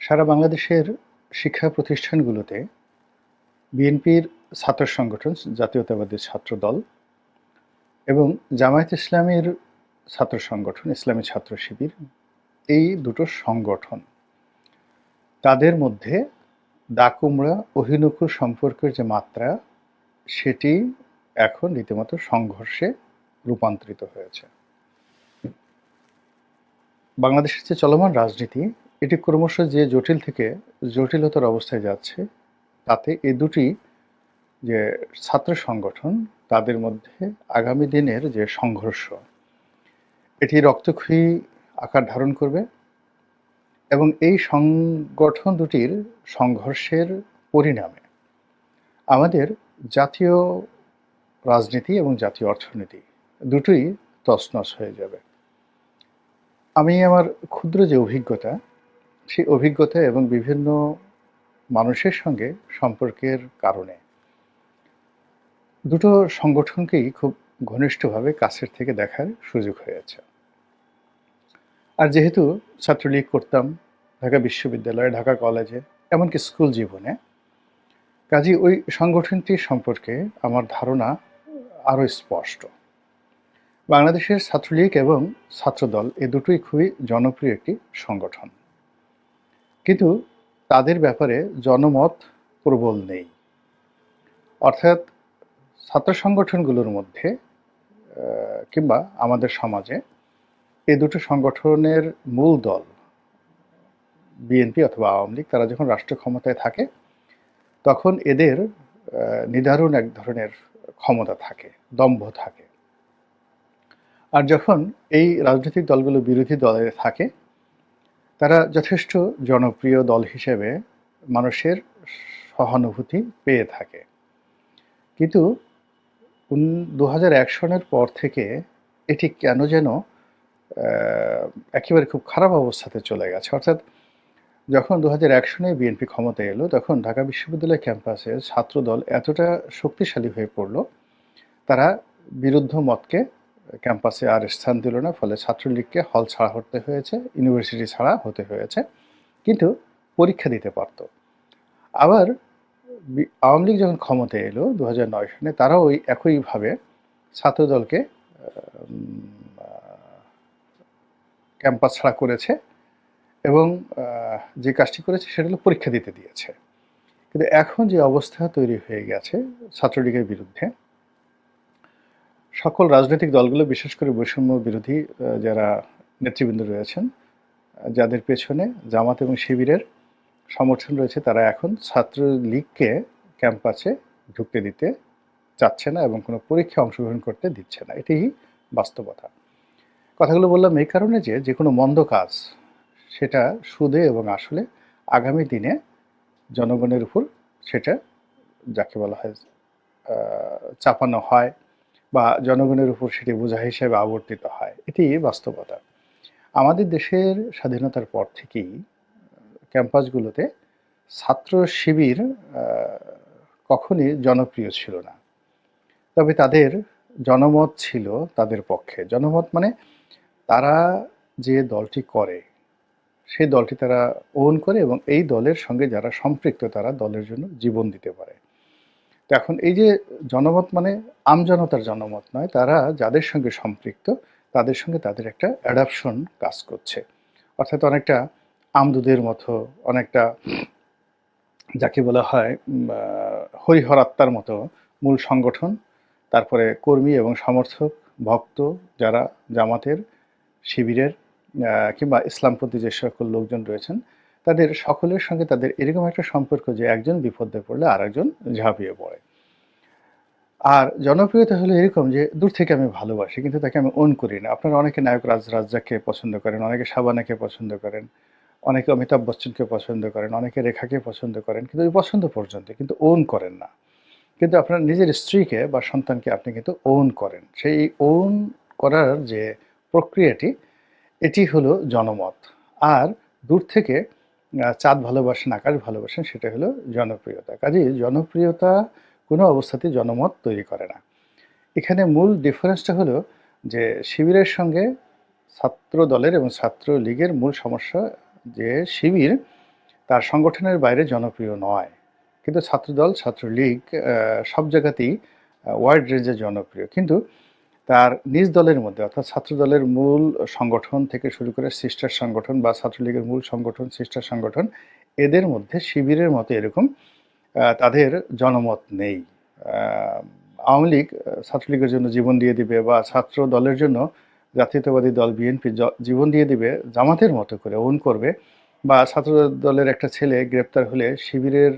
সারা বাংলাদেশের শিক্ষা প্রতিষ্ঠানগুলোতে বিএনপির ছাত্র সংগঠন জাতীয়তাবাদী ছাত্রদল এবং জামায়াত ইসলামীর ছাত্র সংগঠন ইসলামী ছাত্র শিবির এই দুটো সংগঠন তাদের মধ্যে দাকুমড়া অহিনুকুর সম্পর্কের যে মাত্রা সেটি এখন রীতিমতো সংঘর্ষে রূপান্তরিত হয়েছে। বাংলাদেশের যে চলমান রাজনীতি এটি ক্রমশ যে জটিল থেকে জটিলতর অবস্থায় যাচ্ছে, তাতে এ দুটি যে ছাত্র সংগঠন তাদের মধ্যে আগামী দিনের যে সংঘর্ষ এটি রক্তক্ষয়ী আকার ধারণ করবে এবং এই সংগঠন দুটির সংঘর্ষের পরিণামে আমাদের জাতীয় রাজনীতি এবং জাতীয় অর্থনীতি দুটোই তছনছ হয়ে যাবে। আমি আমার ক্ষুদ্র যে অভিজ্ঞতা সেই অভিজ্ঞতা এবং বিভিন্ন মানুষের সঙ্গে সম্পর্কের কারণে দুটো সংগঠনকেই খুব ঘনিষ্ঠভাবে কাছের থেকে দেখার সুযোগ হয়েছে। আর যেহেতু ছাত্রলীগ করতাম ঢাকা বিশ্ববিদ্যালয়ে, ঢাকা কলেজে, এমনকি স্কুল জীবনে, কাজেই ওই সংগঠনটির সম্পর্কে আমার ধারণা আরও স্পষ্ট। বাংলাদেশের ছাত্রলীগ এবং ছাত্রদল এ দুটোই খুবই জনপ্রিয় একটি সংগঠন, কিন্তু তাদের ব্যাপারে জনমত প্রবল নেই। অর্থাৎ ছাত্র সংগঠনগুলোর মধ্যে কিংবা আমাদের সমাজে এই দুটো সংগঠনের মূল দল বিএনপি অথবা আওয়ামী লীগ তারা যখন রাষ্ট্র ক্ষমতায় থাকে তখন এদের নিদারুণ এক ধরনের ক্ষমতা থাকে, দম্ভ থাকে। আর যখন এই রাজনৈতিক দলগুলো বিরোধী দলে থাকে তারা যথেষ্ট জনপ্রিয় দল হিসেবে মানুষের সহানুভূতি পেয়ে থাকে। কিন্তু 2001 সনের পর থেকে এটি কেন যেন একেবারে খুব খারাপ অবস্থাতে চলে গেছে। অর্থাৎ যখন 2001 সনে বিএনপি ক্ষমতায় এলো তখন ঢাকা বিশ্ববিদ্যালয় ক্যাম্পাসে ছাত্রদল এতটা শক্তিশালী হয়ে পড়ল, তারা বিরুদ্ধ মতকে ক্যাম্পাসে আর স্থান দিল না, ফলে ছাত্রলীগকে হল ছাড়া হতে হয়েছে, ইউনিভার্সিটি ছাড়া হতে হয়েছে, কিন্তু পরীক্ষা দিতে পারত। আবার আওয়ামী লীগ যখন ক্ষমতায় এলো 2009 সনে তারাও ওই একইভাবে ছাত্রদলকে ক্যাম্পাস ছাড়া করেছে এবং যে কাজটি করেছে সেটা হলো পরীক্ষা দিতে দিয়েছে। কিন্তু এখন যে অবস্থা তৈরি হয়ে গেছে ছাত্রলীগের বিরুদ্ধে, সকল রাজনৈতিক দলগুলো বিশেষ করে বৈষম্য বিরোধী যারা নেতৃবৃন্দ রয়েছেন, যাদের পেছনে জামাত এবং শিবিরের সমর্থন রয়েছে, তারা এখন ছাত্রলীগকে ক্যাম্পাসে ঢুকতে দিতে চাচ্ছে না এবং কোনো পরীক্ষায় অংশগ্রহণ করতে দিচ্ছে না। এটি বাস্তবতা। কথাগুলো বললাম এই কারণে যে কোনো মন্দ কাজ সেটা সুদে এবং আসলে আগামী দিনে জনগণের উপর সেটা যাকে বলা হয় চাপানো হয় বা জনগণের উপর সেটি বোঝা হিসেবে আবর্তিত হয়, এটি বাস্তবতা। আমাদের দেশের স্বাধীনতার পর থেকেই ক্যাম্পাসগুলোতে ছাত্র শিবির কখনই জনপ্রিয় ছিল না, তবে তাদের জনমত ছিল তাদের পক্ষে। জনমত মানে তারা যে দলটি করে সেই দলটি তারা ওন করে এবং এই দলের সঙ্গে যারা সম্পৃক্ত তারা দলের জন্য জীবন দিতে পারে। তো এখন এই যে জনমত মানে আমজনতার জনমত নয়, তারা যাদের সঙ্গে সম্পৃক্ত তাদের সঙ্গে তাদের একটা অ্যাডাপশন কাজ করছে। অর্থাৎ অনেকটা আমদুদের মতো, অনেকটা যাকে বলা হয় হরিহরাত্মার মতো মূল সংগঠন, তারপরে কর্মী এবং সমর্থক, ভক্ত যারা জামাতের, শিবিরের কিংবা ইসলামপন্থী যে সকল লোকজন রয়েছেন তাদের সকলের সঙ্গে তাদের এরকম একটা সম্পর্ক যে একজন বিপদে পড়লে আর একজন ঝাঁপিয়ে পড়ে। আর জনপ্রিয়তা হলো এরকম যে দূর থেকে আমি ভালোবাসি কিন্তু তাকে আমি ওন করি না। আপনারা অনেকে নায়ক রাজ্জাককে পছন্দ করেন, অনেকে শাবানাকে পছন্দ করেন, অনেকে অমিতাভ বচ্চনকে পছন্দ করেন, অনেকে রেখাকে পছন্দ করেন, কিন্তু ওই পছন্দ পর্যন্ত, কিন্তু ওন করেন না। কিন্তু আপনার নিজের স্ত্রীকে বা সন্তানকে আপনি কিন্তু ওন করেন। সেই ওন করার যে প্রক্রিয়াটি এটি হলো জনমত। আর দূর থেকে চাঁদ ভালোবাসেন, আকাশ ভালোবাসেন, সেটা হলো জনপ্রিয়তা। কাজেই জনপ্রিয়তা কোনো অবস্থাতেই জনমত তৈরি করে না। এখানে মূল ডিফারেন্সটা হলো যে শিবিরের সঙ্গে ছাত্র দলের এবং ছাত্র লীগের মূল সমস্যা যে শিবির তার সংগঠনের বাইরে জনপ্রিয় নয়, কিন্তু ছাত্রদল ছাত্রলীগ সব জায়গাতেই ওয়াইড রেঞ্জে জনপ্রিয়। কিন্তু তার নিজ দলের মধ্যে অর্থাৎ ছাত্রদলের মূল সংগঠন থেকে শুরু করে সিস্টার সংগঠন বা ছাত্রলীগের মূল সংগঠন সিস্টার সংগঠন, এদের মধ্যে শিবিরের মতো এরকম তাদের জনমত নেই। আওয়ামী লীগ ছাত্রলীগের জন্য জীবন দিয়ে দিবে বা ছাত্র দলের জন্য জাতীয়তাবাদী দল বিএনপি জীবন দিয়ে দিবে জামাতের মতো করে ওন করবে, বা ছাত্র দলের একটা ছেলে গ্রেপ্তার হলে শিবিরের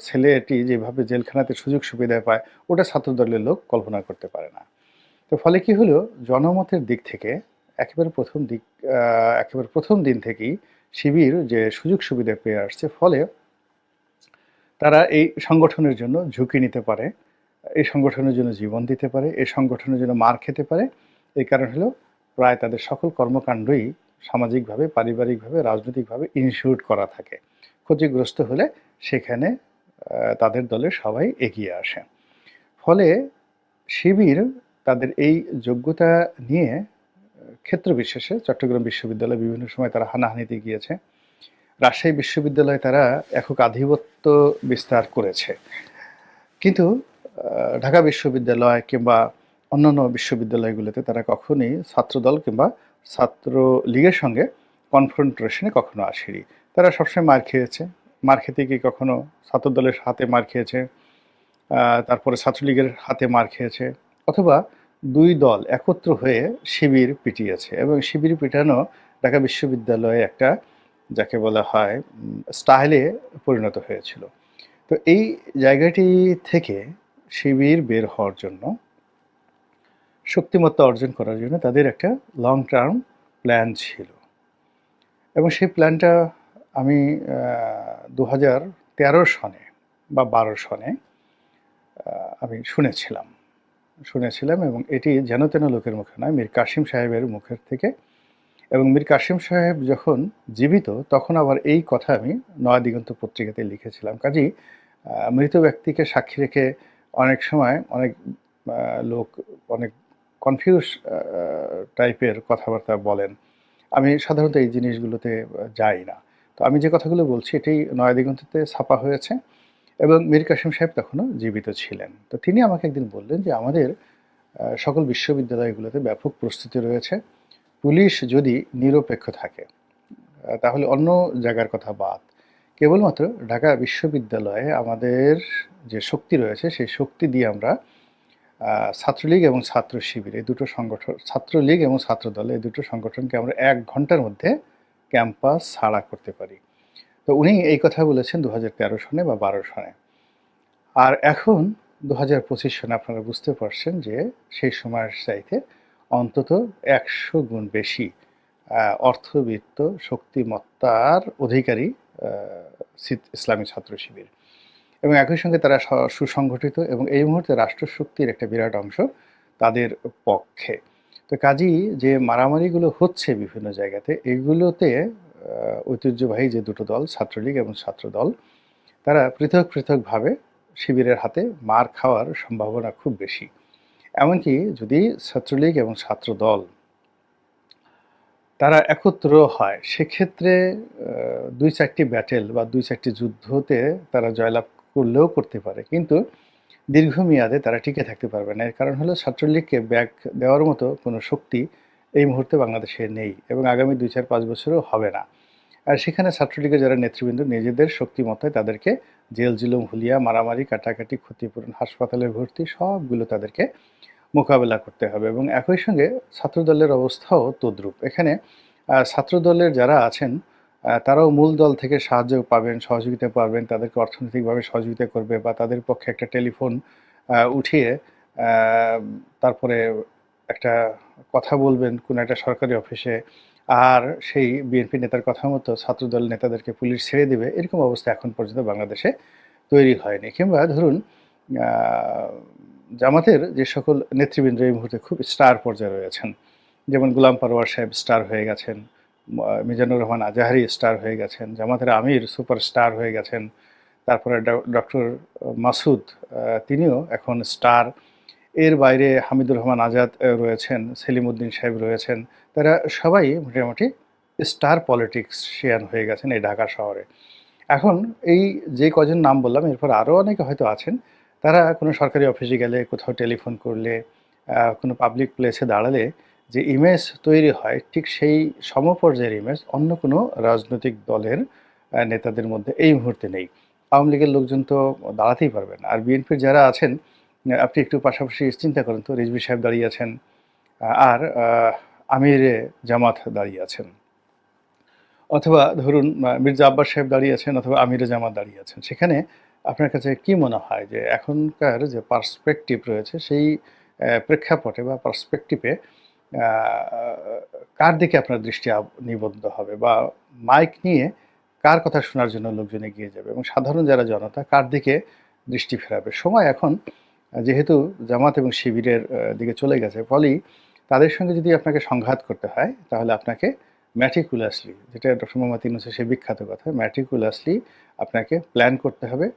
ছেলেটি যেভাবে জেলখানাতে সুযোগ সুবিধা পায় ওটা ছাত্র দলের লোক কল্পনা করতে পারে না। তো ফলে কি হলো, জনমতের দিক থেকে একেবারে প্রথম দিন থেকেই শিবির যে সুযোগ সুবিধা পেয়ে আসছে, ফলে তারা এই সংগঠনের জন্য ঝুঁকি নিতে পারে, এই সংগঠনের জন্য জীবন দিতে পারে, এই সংগঠনের জন্য মার খেতে পারে। এই কারণ হলো প্রায় তাদের সকল কর্মকাণ্ডই সামাজিকভাবে, পারিবারিকভাবে, রাজনৈতিকভাবে ইনশিওর করা থাকে। ক্ষতিগ্রস্ত হলে সেখানে তাদের দলের সবাই এগিয়ে আসে। ফলে শিবির তাদের এই যোগ্যতা নিয়ে ক্ষেত্র বিশেষে চট্টগ্রাম বিশ্ববিদ্যালয়ে বিভিন্ন সময় তারা হানাহানিতে গিয়েছে। রাজশাহী বিশ্ববিদ্যালয়ে তারা একক আধিপত্য বিস্তার করেছে। কিন্তু ঢাকা বিশ্ববিদ্যালয় কিংবা অন্যান্য বিশ্ববিদ্যালয়গুলোতে তারা কখনোই ছাত্রদল কিংবা ছাত্রলীগের সঙ্গে কনফ্রন্টেশনে কখনো আসেনি। তারা সবসময় মার খেয়েছে। মার খেতে গিয়ে কখনো ছাত্রদলের হাতে মার খেয়েছে, তারপরে ছাত্রলীগের হাতে মার খেয়েছে, অথবা দুই দল একত্র হয়ে শিবির পিটিয়েছে। এবং শিবির পিটানো ঢাকা বিশ্ববিদ্যালয়ে একটা যাকে বলা হয় স্টাইলে পরিণত হয়েছিল। তো এই জায়গাটি থেকে শিবির বের হওয়ার জন্য, শক্তিমত্তা অর্জন করার জন্য তাদের একটা লং টার্ম প্ল্যান ছিল। এবং সেই প্ল্যানটা আমি 2013 সনে বা 12 সনে আমি শুনেছিলাম এবং এটি যেন তেন লোকের মুখে নয়, মীর কাসিম সাহেবের মুখের থেকে। এবং মীর কাসিম সাহেব যখন জীবিত তখন আবার এই কথা আমি নয়া দিগন্ত পত্রিকাতে লিখেছিলাম। কাজেই মৃত ব্যক্তিকে সাক্ষী রেখে অনেক সময় অনেক লোক অনেক কনফিউজ টাইপের কথাবার্তা বলেন। আমি সাধারণত এই জিনিসগুলোতে যাই না। তো আমি যে কথাগুলো বলছি এটাই নয়া দিগন্ততে ছাপা হয়েছে এবং মীর কাসিম সাহেব তখনও জীবিত ছিলেন। তো তিনি আমাকে একদিন বললেন যে আমাদের সকল বিশ্ববিদ্যালয়গুলোতে ব্যাপক প্রস্তুতি রয়েছে। পুলিশ যদি নিরপেক্ষ থাকে তাহলে অন্য জায়গার কথা বাদ, কেবলমাত্র ঢাকা বিশ্ববিদ্যালয়ে আমাদের যে শক্তি রয়েছে সেই শক্তি দিয়ে আমরা ছাত্রলীগ এবং ছাত্র শিবির এই দুটো সংগঠন, ছাত্রলীগ এবং ছাত্রদল এই দুটো সংগঠনকে আমরা 1 ঘন্টার মধ্যে ক্যাম্পাস ছাড়া করতে পারি। তো উনি এই কথা বলেছেন 2013 সনে বা 12 সনে। আর এখন 2025 সনে আপনারা বুঝতে পারছেন যে সেই সময়ের চাইতে অন্তত 100 গুণ বেশি অর্থবিত্ত শক্তিমত্তার অধিকারী ইসলামী ছাত্র শিবির, এবং একই সঙ্গে তারা সুসংগঠিত এবং এই মুহূর্তে রাষ্ট্রশক্তির একটা বিরাট অংশ তাদের পক্ষে। তো কাজেই যে মারামারিগুলো হচ্ছে বিভিন্ন জায়গাতে, এগুলোতে ঐতিহ্যবাহী যে দুটো দল ছাত্রলীগ এবং ছাত্রদল তারা পৃথক পৃথকভাবে শিবিরের হাতে মার খাওয়ার সম্ভাবনা খুব বেশি। এমনকি যদি ছাত্রলীগ এবং ছাত্রদল তারা একত্র হয় সেক্ষেত্রে 2-4টি ব্যাটেল বা 2-4টি যুদ্ধতে তারা জয়লাভ করলেও করতে পারে, কিন্তু দীর্ঘমেয়াদে তারা টিকে থাকতে পারবে না। এর কারণ হলো ছাত্রলীগকে ব্যাক দেওয়ার মতো কোনো শক্তি এই মুহূর্তে বাংলাদেশে নেই এবং আগামী 2-4-5 বছরও হবে না। আর সেখানে ছাত্রলীগের যারা নেতৃবৃন্দ নিজেদের শক্তিমত্তায় তাদেরকে জেল জুলুম হুলিয়া মারামারি কাটাকাটি ক্ষতিপূরণ হাসপাতালে ভর্তি সবগুলো তাদেরকে মোকাবেলা করতে হবে। এবং একই সঙ্গে ছাত্রদলের অবস্থাও তদ্রূপ। এখানে ছাত্রদলের যারা আছেন তারাও মূল দল থেকে সাহায্য পাবেন, সহযোগিতা পাবেন, তাদেরকে অর্থনৈতিকভাবে সহযোগিতা করবে বা তাদের পক্ষে একটা টেলিফোন উঠিয়ে তারপরে একটা কথা বলবেন কোনো একটা সরকারি অফিসে, আর সেই বিএনপি নেতার কথা মতো ছাত্রদল নেতাদেরকে পুলিশ ছেড়ে দেবে, এরকম অবস্থা এখন পর্যন্ত বাংলাদেশে তৈরি হয়নি। কিংবা ধরুন জামাতের যে সকল নেতৃবৃন্দ এই মুহূর্তে খুব স্টার পর্যায়ে রয়েছেন, যেমন গোলাম পরোয়ার সাহেব স্টার হয়ে গেছেন, মিজানুর রহমান আজাহারি স্টার হয়ে গেছেন, জামাতের আমির সুপার স্টার হয়ে গেছেন, তারপরে ডক্টর মাসুদ তিনিও এখন স্টার। এর বাইরে হামিদুর রহমান আজাদ রয়েছেন, সেলিম উদ্দিন সাহেব রয়েছেন, তারা সবাই মোটামুটি স্টার পলিটিক্সিয়ান হয়ে গেছেন এই ঢাকা শহরে। এখন এই যে কজন নাম বললাম এরপর আরও অনেকে হয়তো আছেন, তারা কোনো সরকারি অফিসে গেলে, কোথাও টেলিফোন করলে, কোনো পাবলিক প্লেসে দাঁড়ালে যে ইমেজ তৈরি হয়, ঠিক সেই সমপর্যায়ের ইমেজ অন্য কোনো রাজনৈতিক দলের নেতাদের মধ্যে এই মুহূর্তে নেই। আওয়ামী লীগের লোকজন তো দাঁড়াতেই পারবেন। আর বিএনপির যারা আছেন, আপনি একটু পাশাপাশি চিন্তা করেন তো, রিজভী সাহেব দাঁড়িয়ে আছেন, আর আমিরে জামাত দাঁড়িয়ে আছেন, অথবা ধরুন মির্জা আব্বাস সাহেব দাঁড়িয়ে আছেন, অথবা আমিরে জামাত দাঁড়িয়ে আছেন। সেখানে আপনার কাছে কি মনে হয় যে এখনকার যে পার্সপেক্টিভ রয়েছে সেই প্রেক্ষাপটে বা পার্সপেক্টিভে কার দিকে আপনার দৃষ্টি নিবদ্ধ হবে, বা মাইক নিয়ে কার কথা শোনার জন্য লোকজন এগিয়ে যাবে, এবং সাধারণ যারা জনতা কার দিকে দৃষ্টি ফেরাবে? সময় এখন যেহেতু জামাত এবং শিবিরের দিকে চলে গেছে, ফলেই তাদের সঙ্গে যদি আপনাকে সংঘাত করতে হয়, তাহলে আপনাকে ম্যাটিকুলাসলি, যেটা ডক্টর মোহাম্মদ ইউনূসের সেই বিখ্যাত কথা, ম্যাটিকুলাসলি আপনাকে প্ল্যান করতে হবে,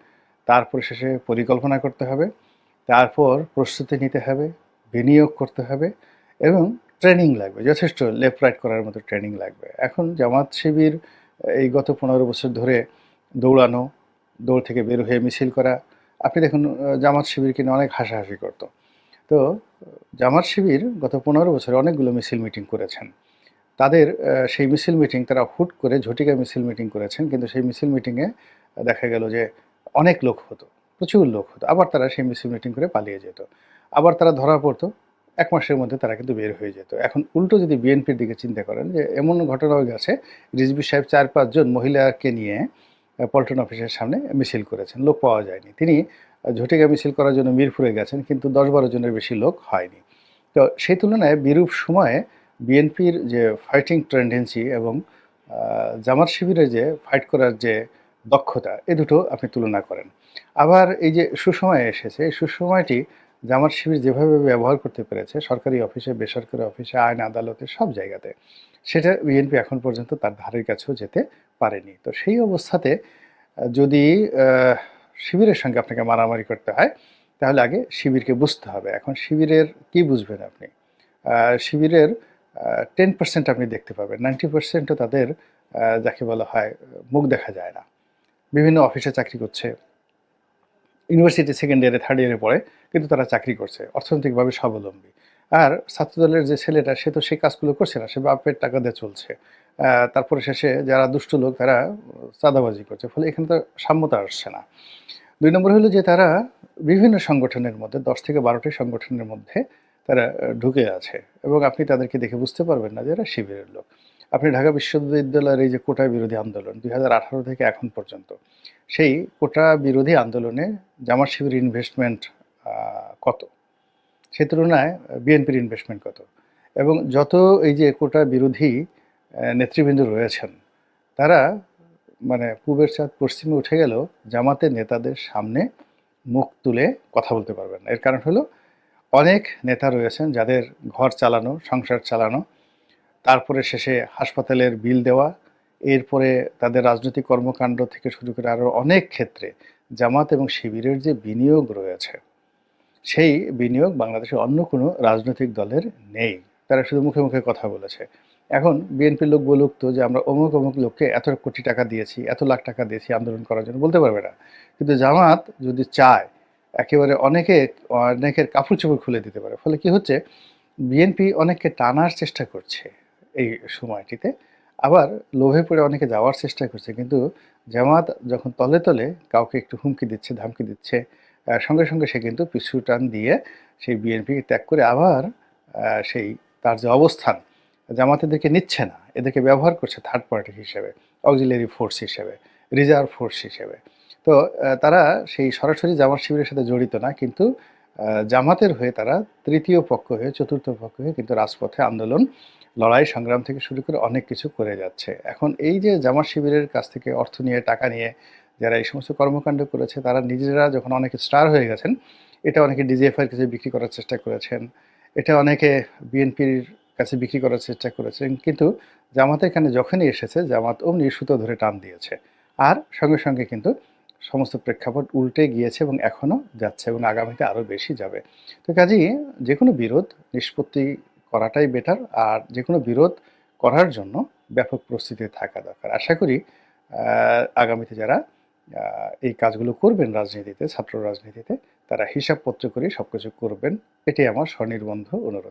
তারপর শেষে পরিকল্পনা করতে হবে, তারপর প্রস্তুতি নিতে হবে, বিনিয়োগ করতে হবে, এবং ট্রেনিং লাগবে, যথেষ্ট লেফট রাইট করার মতো ট্রেনিং লাগবে। এখন জামাত শিবির এই গত 15 বছর ধরে দৌড়ানো, দৌড় থেকে বের হয়ে মিছিল করা, আপনি দেখুন জামাত শিবিরকে নিয়ে অনেক হাসাহাসি করতো। তো জামাত শিবির গত 15 বছরে অনেকগুলো মিছিল মিটিং করেছেন। তাদের সেই মিছিল মিটিং তারা হুট করে ঝটিকা মিছিল মিটিং করেছেন, কিন্তু সেই মিছিল মিটিংয়ে দেখা গেল যে অনেক লোক হতো, প্রচুর লোক হতো। আবার তারা সেই মিছিল মিটিং করে পালিয়ে যেত। আবার তারা ধরা পড়তো, 1 মাসের মধ্যে তারা কিন্তু বের হয়ে যেত। এখন উল্টো যদি বিএনপির দিকে চিন্তা করেন, যে এমন ঘটনাও গেছে, রিজভী সাহেব 4-5 জন মহিলাকে নিয়ে পল্টন অফিসের সামনে মিছিল করেছেন, লোক পাওয়া যায়নি। তিনি ঝটিকা মিছিল করার জন্য মিরপুরে গেছেন, কিন্তু 10-12 জনের বেশি লোক হয়নি। তো সেই তুলনায় বিরূপ সময়ে বিএনপির যে ফাইটিং টেন্ডেন্সি এবং জামাত শিবিরের যে ফাইট করার যে দক্ষতা, এ দুটো আপনি তুলনা করেন। আবার এই যে সুসময় এসেছে, এই সুসময়টি জামাত শিবির যেভাবে ব্যবহার করতে পেরেছে সরকারি অফিসে, বেসরকারি অফিসে, আইন আদালতে, সব জায়গাতে, সেটা বিএনপি এখন পর্যন্ত তার ধারের কাছেও যেতে পারেনি। তো সেই অবস্থাতে যদি শিবিরের সঙ্গে আপনাকে মারামারি করতে হয়, তাহলে আগে শিবিরকে বুঝতে হবে। এখন শিবিরের কি বুঝবেন আপনি? শিবিরের 10% আপনি দেখতে পাবেন, 90%ও তাদের যাকে বলা হয় মুখ দেখা যায় না। বিভিন্ন অফিসে চাকরি করছে, ইউনিভার্সিটি সেকেন্ড ইয়ারে, থার্ড ইয়ারে পড়ে, কিন্তু তারা চাকরি করছে, অর্থনৈতিকভাবে স্বাবলম্বী। আর ছাত্রদলের যে ছেলেটা, সে তো সেই কাজগুলো করছে না, সে বাপের টাকা দিয়ে চলছে। তারপরে শেষে যারা দুষ্ট লোক, তারা চাঁদাবাজি করছে, ফলে এখানে তো সাম্যতা আসছে না। 2 নম্বর হলো যে তারা বিভিন্ন সংগঠনের মধ্যে, 10 থেকে 12টি সংগঠনের মধ্যে তারা ঢুকে আছে, এবং আপনি তাদেরকে দেখে বুঝতে পারবেন না যে এরা শিবিরের লোক। আপনি ঢাকা বিশ্ববিদ্যালয়ের এই যে কোটা বিরোধী আন্দোলন 2018 থেকে এখন পর্যন্ত, সেই কোটা বিরোধী আন্দোলনে জামাত শিবির ইনভেস্টমেন্ট কত? সেই তুলনায় বিএনপির ইনভেস্টমেন্ট কত? এবং যত এই যে কোটা বিরোধী নেতৃবৃন্দ রয়েছেন, তারা মানে পূবের চাঁদ পশ্চিমে উঠে গেলেও জামাতের নেতাদের সামনে মুখ তুলে কথা বলতে পারবেন না। এর কারণ হলো, অনেক নেতা রয়েছেন যাদের ঘর চালানো, সংসার চালানো, তারপরে শেষে হাসপাতালের বিল দেওয়া, এরপরে তাদের রাজনৈতিক কর্মকাণ্ড থেকে শুরু করে আরও অনেক ক্ষেত্রে জামাত এবং শিবিরের যে বিনিয়োগ রয়েছে, সেই বিনিয়োগ বাংলাদেশের অন্য কোনো রাজনৈতিক দলের নেই। তারা শুধু মুখে মুখে কথা বলেছে। এখন বিএনপির লোক বলুক তো যে আমরা অমুক অমুক লোককে এত কোটি টাকা দিয়েছি, এত লাখ টাকা দিয়েছি আন্দোলন করার জন্য, বলতে পারবে না। কিন্তু জামাত যদি চায়, একেবারে অনেকের কাপড় চোপড় খুলে দিতে পারে। ফলে কি হচ্ছে, বিএনপি অনেককে টানার চেষ্টা করছে এই সময়টিতে, আবার লোভে পড়ে অনেকে যাওয়ার চেষ্টা করছে। কিন্তু জামাত যখন তলে তলে কাউকে একটু হুমকি দিচ্ছে, ধামকি দিচ্ছে, সঙ্গে সঙ্গে সে কিন্তু পিছু টান দিয়ে সেই বিএনপিকে ত্যাগ করে আবার সেই তার যে অবস্থান, জামাত এদেরকে নিচ্ছে না, এদেরকে ব্যবহার করছে থার্ড পার্টি হিসেবে, অক্সিলারি ফোর্স হিসেবে, রিজার্ভ ফোর্স হিসেবে। তো তারা সেই সরাসরি জামাত শিবিরের সাথে জড়িত না, কিন্তু জামাতের হয়ে তারা তৃতীয় পক্ষ হয়ে, চতুর্থ পক্ষ হয়ে কিন্তু রাজপথে আন্দোলন, লড়াই সংগ্রাম থেকে শুরু করে অনেক কিছু করে যাচ্ছে। এখন এই যে জামাত শিবিরের কাছ থেকে অর্থ নিয়ে, টাকা নিয়ে যারা এই সমস্ত কর্মকাণ্ড করেছে, তারা নিজেরা যখন অনেকে স্টার হয়ে গেছেন, এটা অনেকে ডিজিএফআইয়ের কাছে বিক্রি করার চেষ্টা করেছেন, এটা অনেকে বিএনপির কাছে বিক্রি করার চেষ্টা করেছেন, কিন্তু জামাতের এখানে যখনই এসেছে, জামাত অমনি সুতো ধরে টান দিয়েছে। আর সঙ্গে সঙ্গে কিন্তু সমস্ত প্রেক্ষাপট উল্টে গিয়েছে, এবং এখনও যাচ্ছে, এবং আগামীতে আরও বেশি যাবে। তো কাজেই যে কোনো বিরোধ নিষ্পত্তি করাটাই বেটার, আর যে কোনো বিরোধ করার জন্য ব্যাপক প্রস্তুতি থাকা দরকার। আশা করি আগামীতে যারা এই কাজগুলো করবেন রাজনীতিতে, ছাত্র রাজনীতিতে, তারা হিসাবপত্র করে সবকিছু করবেন। এটাই আমার স্বনির্বন্ধ অনুরোধ।